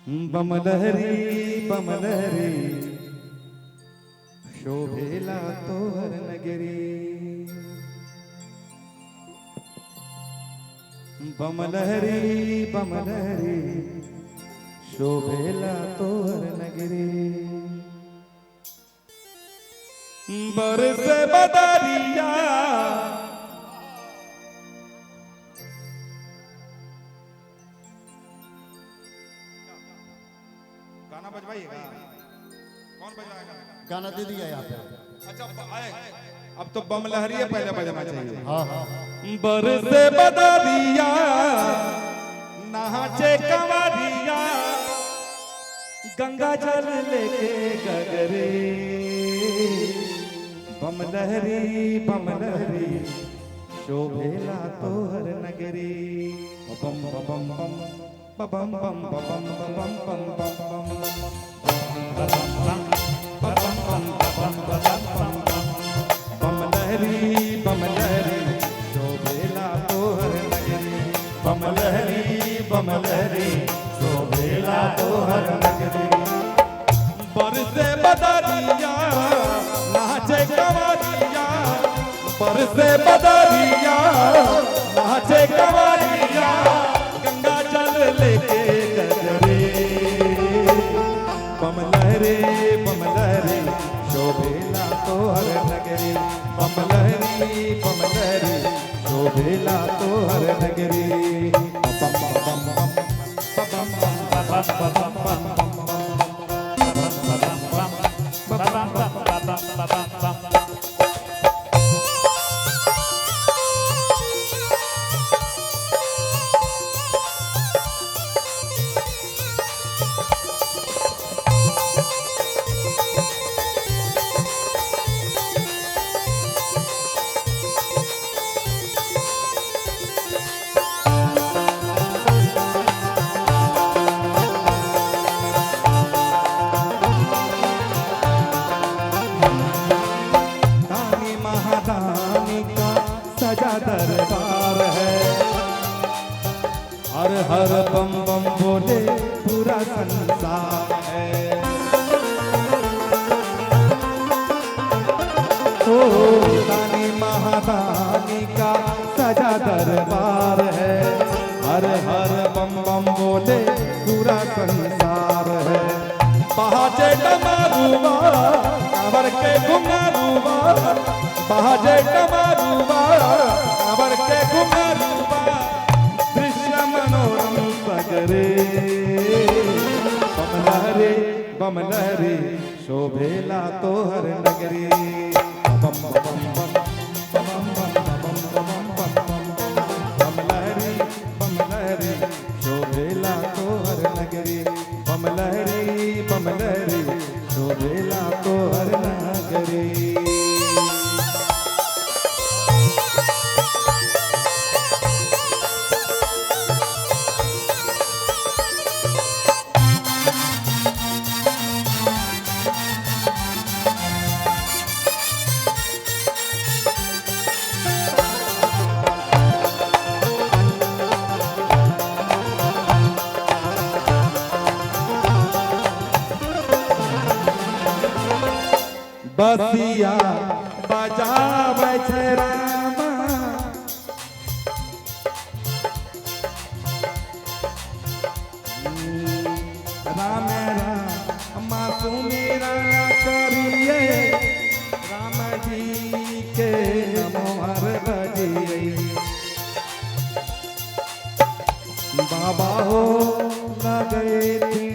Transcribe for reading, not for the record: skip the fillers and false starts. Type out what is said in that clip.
बमलहरी बमलहरी शोभेला तोहर नगरी। बमलहरी बमलहरी शोभेला तोहर नगरी। बरसे बदरिया गाना बजवाइएगा। कौन बजवाएगा? गाना दे दिया यहाँ पे। अच्छा आए, अब तो बमलहरी पहले बजना चाहिए। हाँ हाँ। बरसे बदरिया नहाचे कंवरिया गंगा जल लेके गगरे। बमलहरी बमलहरी शोभेला तोहर नगरी। बम बम बम बम बम बम बम बम बमलहरी बमलहरी शोभेला तोहर नगरी। बमलहरी बमलहरी शोभेला तोहर नगरी। बरसे बदरिया नाचे कंवरिया। बरसे बदरिया नाचे कंवरिया गंगा जल लेके गगरे। बमलहरी बमलहरी शोभेला तोहर नगरी। बमलहरी बमलहरी शोभेला तोहर नगरी। बम बम बम बम बम बम सजा दरबार है। हर हर बम बम बोले पूरा संसार है। ओ दानी महादानी का सजा दरबार है। हर हर बम बम बोले पूरा संसार है। बहाजे डमरुआ कांवर के घुंघरूआ। बहाजे डमरुआ कांवर के घुंघरूआ दृश्य मनोरम सगरे। बमलहरी बमलहरी शोभेला तोहर नगरी। बम बम बम बम बम बम बम बम बमलहरी बमलहरी शोभेला तोहर नगरी। बमलहरी बमलहरी शोभेला तोहर नगरी। बसिया बजाबै छै रामा। राम राम सुमिरा करिए। राम जी के नमोहर बजिए। बाबा हो लगे